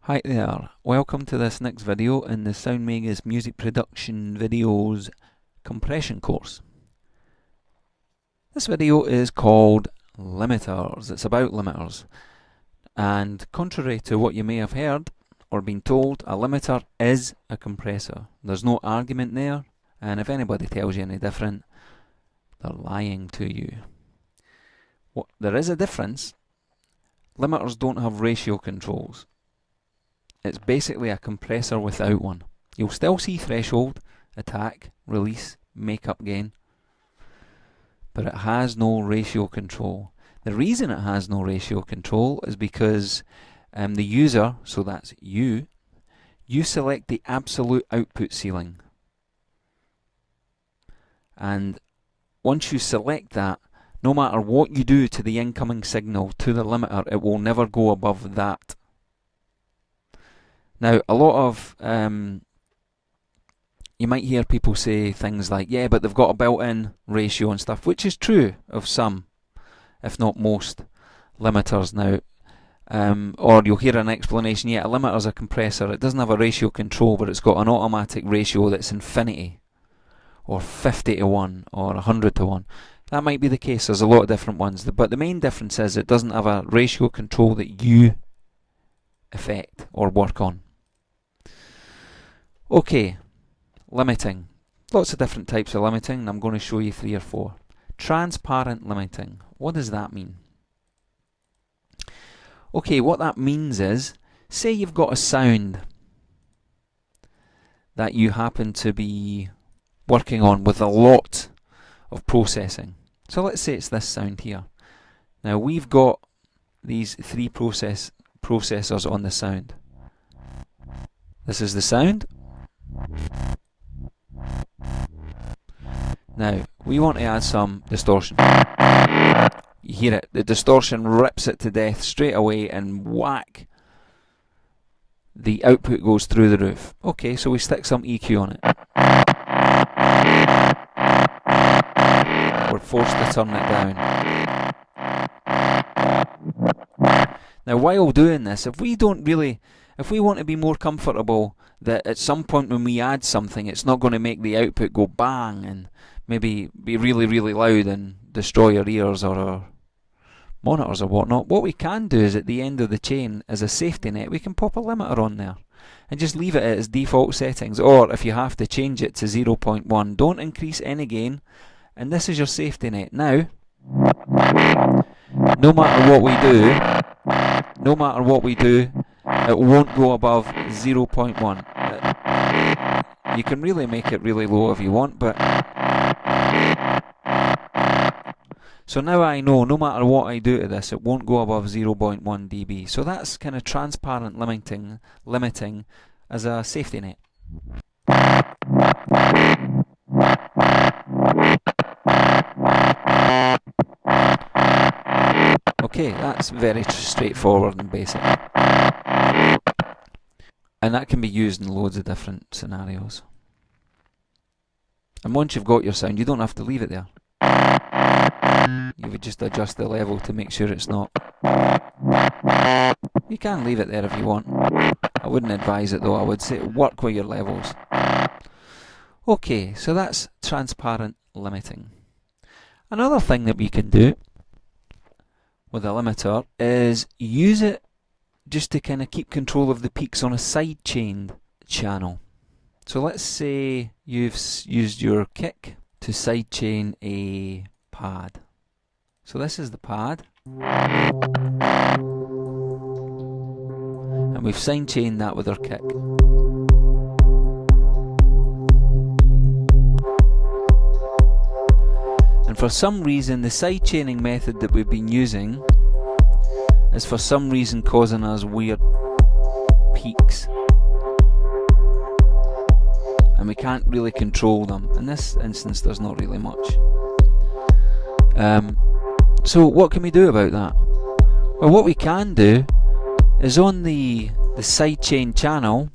Hi there, welcome to this next video in the SoundMegas Music Production Videos Compression course. This video is called Limiters. It's about limiters. And contrary to what you may have heard or been told, a limiter is a compressor. There's no argument there, and if anybody tells you any different, they're lying to you. There is a difference. Limiters don't have ratio controls. It's basically a compressor without one. You'll still see threshold, attack, release, makeup gain, but it has no ratio control. The reason it has no ratio control is because the user, so that's you select the absolute output ceiling. And once you select that, no matter what you do to the incoming signal, to the limiter, it will never go above that. Now, a lot of, you might hear people say things like, yeah, but they've got a built-in ratio and stuff, which is true of some, if not most, limiters now. Or you'll hear an explanation, yeah, a limiter's a compressor, it doesn't have a ratio control, but it's got an automatic ratio that's infinity, or 50 to 1, or 100 to 1. That might be the case, there's a lot of different ones, but the main difference is it doesn't have a ratio control that you affect or work on. Okay, limiting. Lots of different types of limiting, and I'm going to show you 3 or 4. Transparent limiting. What does that mean? Okay, what that means is, say you've got a sound that you happen to be working on with a lot of processing. So let's say it's this sound here. Now we've got these 3 processors on the sound. This is the sound. Now, we want to add some distortion. You hear it, the distortion rips it to death straight away, and whack, the output goes through the roof. Okay, so we stick some EQ on it. We're forced to turn it down. Now, while doing this, if we want to be more comfortable that at some point when we add something, it's not going to make the output go bang and maybe be really, really loud and destroy our ears or our monitors or whatnot, what we can do is at the end of the chain, as a safety net, we can pop a limiter on there and just leave it at its default settings. Or if you have to change it to 0.1, don't increase any gain, and this is your safety net. Now, no matter what we do, it won't go above 0.1. You can really make it really low if you want, but so now I know no matter what I do to this, it won't go above 0.1 dB. So that's kind of transparent limiting as a safety net. Okay, that's very straightforward and basic. And that can be used in loads of different scenarios. And once you've got your sound, you don't have to leave it there. You would just adjust the level to make sure it's not. You can leave it there if you want. I wouldn't advise it though, I would say work with your levels. Okay, so that's transparent limiting. Another thing that we can do with a limiter is use it just to kind of keep control of the peaks on a side-chained channel. So let's say you've used your kick to sidechain a pad. So this is the pad, and we've sidechained that with our kick. And for some reason, the sidechaining method that we've been using is for some reason causing us weird peaks, and we can't really control them. In this instance, there's not really much. So what can we do about that? Well, what we can do is on the sidechain channel,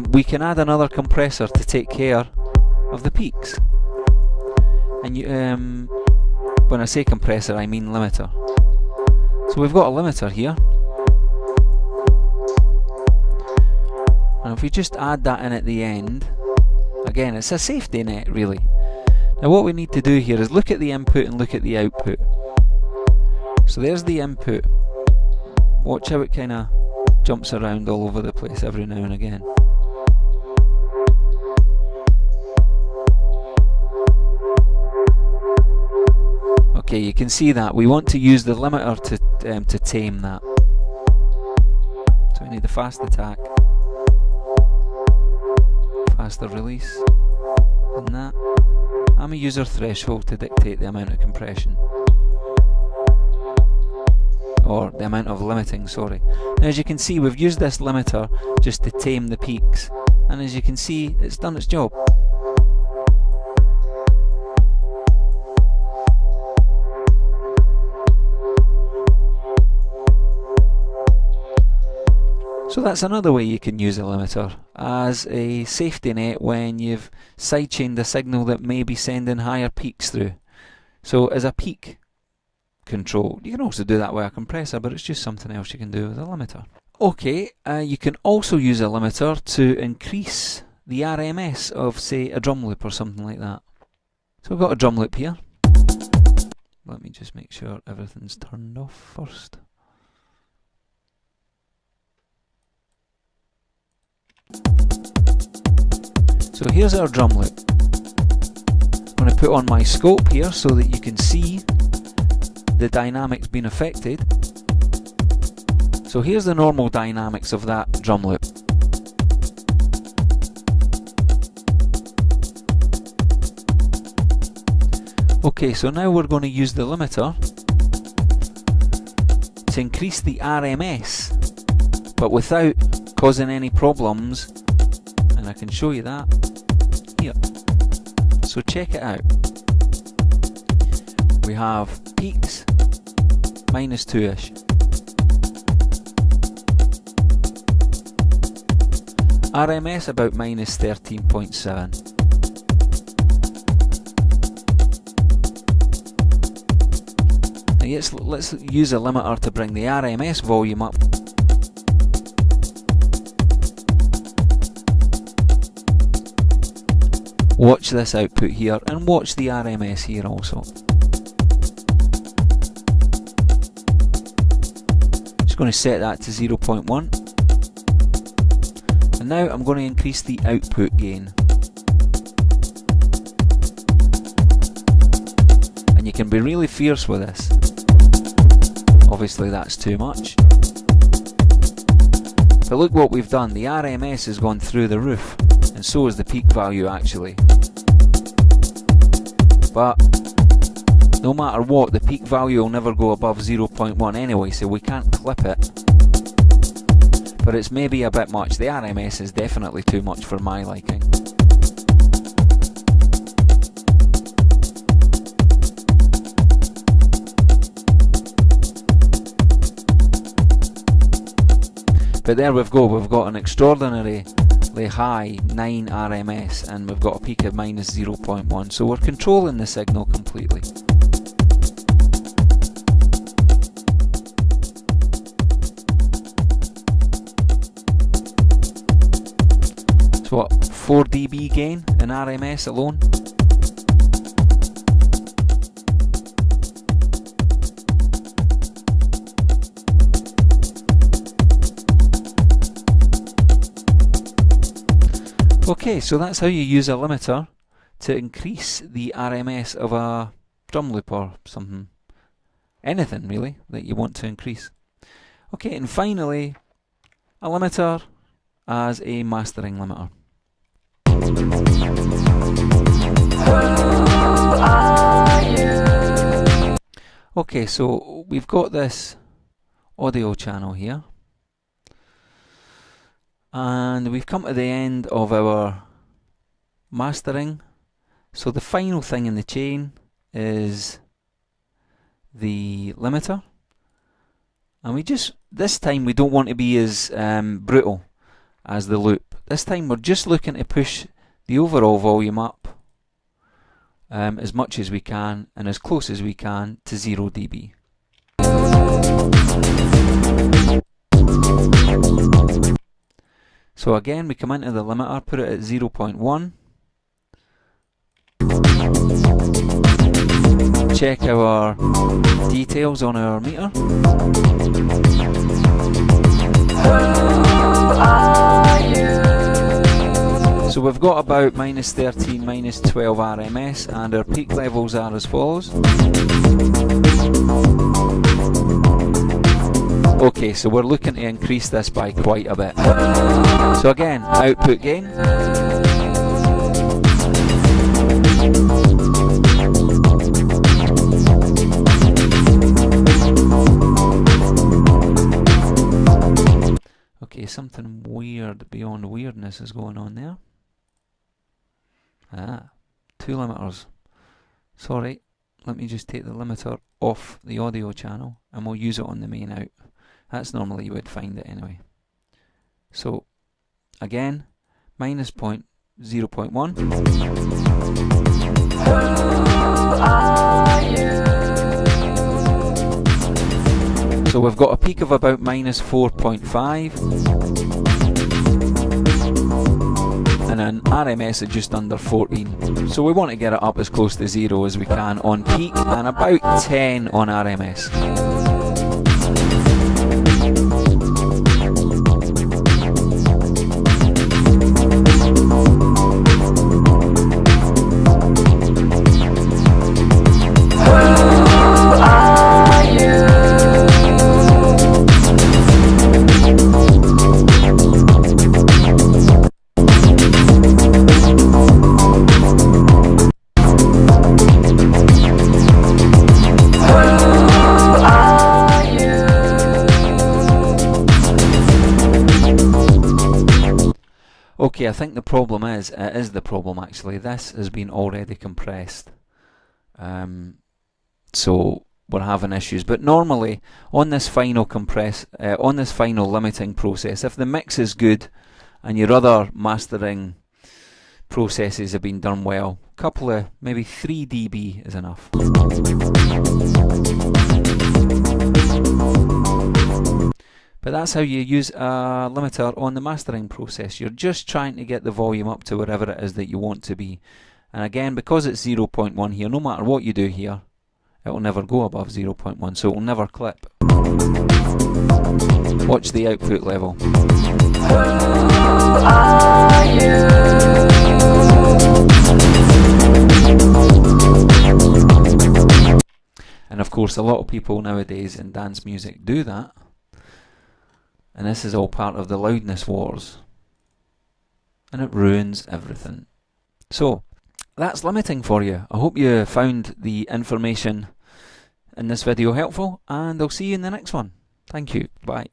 we can add another compressor to take care of the peaks. And when I say compressor, I mean limiter. So we've got a limiter here, And if we just add that in at the end, again, it's a safety net really. Now what we need to do here is look at the input and look at the output. So there's the input. Watch how it kind of jumps around all over the place every now and again. Okay, you can see that. We want to use the limiter to tame that. So we need the fast attack, faster release, and that. I'm a user threshold to dictate the amount of compression. Or the amount of limiting, sorry. Now as you can see, we've used this limiter just to tame the peaks. And as you can see, it's done its job. So that's another way you can use a limiter as a safety net when you've sidechained a signal that may be sending higher peaks through. So as a peak control, you can also do that with a compressor, but it's just something else you can do with a limiter. Okay, you can also use a limiter to increase the RMS of, say, a drum loop or something like that. So we've got a drum loop here. Let me just make sure everything's turned off first. So here's our drum loop. I'm going to put on my scope here so that you can see the dynamics being affected. So here's the normal dynamics of that drum loop. Okay, so now we're going to use the limiter to increase the RMS, but without causing any problems, and I can show you that here. So check it out. We have peaks -2-ish. RMS about -13.7. Now let's use a limiter to bring the RMS volume up. Watch this output here and watch the RMS here also. Just going to set that to 0.1. And now I'm going to increase the output gain. And you can be really fierce with this. Obviously that's too much. But look what we've done, the RMS has gone through the roof. And so is the peak value actually. But no matter what, the peak value will never go above 0.1 anyway, so we can't clip it. But it's maybe a bit much. The RMS is definitely too much for my liking. But there we've got an extraordinary high 9 RMS and we've got a peak of -0.1, so we're controlling the signal completely. So what, 4 dB gain in RMS alone? Okay, so that's how you use a limiter to increase the RMS of a drum loop or something. Anything really that you want to increase. Okay, and finally, a limiter as a mastering limiter. Who are you? Okay, so we've got this audio channel here. And we've come to the end of our mastering. So the final thing in the chain is the limiter. And this time we don't want to be as brutal as the loop. This time we're just looking to push the overall volume up as much as we can and as close as we can to 0 dB. So again, we come into the limiter, put it at 0.1. Check our details on our meter. So we've got about -13, -12 RMS, and our peak levels are as follows. Okay, so we're looking to increase this by quite a bit. So again, output gain. Okay, something weird beyond weirdness is going on there. Two limiters. Sorry, let me just take the limiter off the audio channel and we'll use it on the main out. That's normally you would find it anyway. So, again, -0.1. So we've got a peak of about -4.5 and an RMS of just under 14. So we want to get it up as close to 0 as we can on peak and about 10 on RMS. Okay, I think the problem is, it is the problem actually, this has been already compressed. So we're having issues. But normally on this final limiting process, if the mix is good and your other mastering processes have been done well, a couple of, maybe 3 dB is enough. But that's how you use a limiter on the mastering process. You're just trying to get the volume up to wherever it is that you want to be. And again, because it's 0.1 here, no matter what you do here, it will never go above 0.1, so it will never clip. Watch the output level. Who are you? And of course, a lot of people nowadays in dance music do that. And this is all part of the loudness wars. And it ruins everything. So, that's limiting for you. I hope you found the information in this video helpful, and I'll see you in the next one. Thank you. Bye.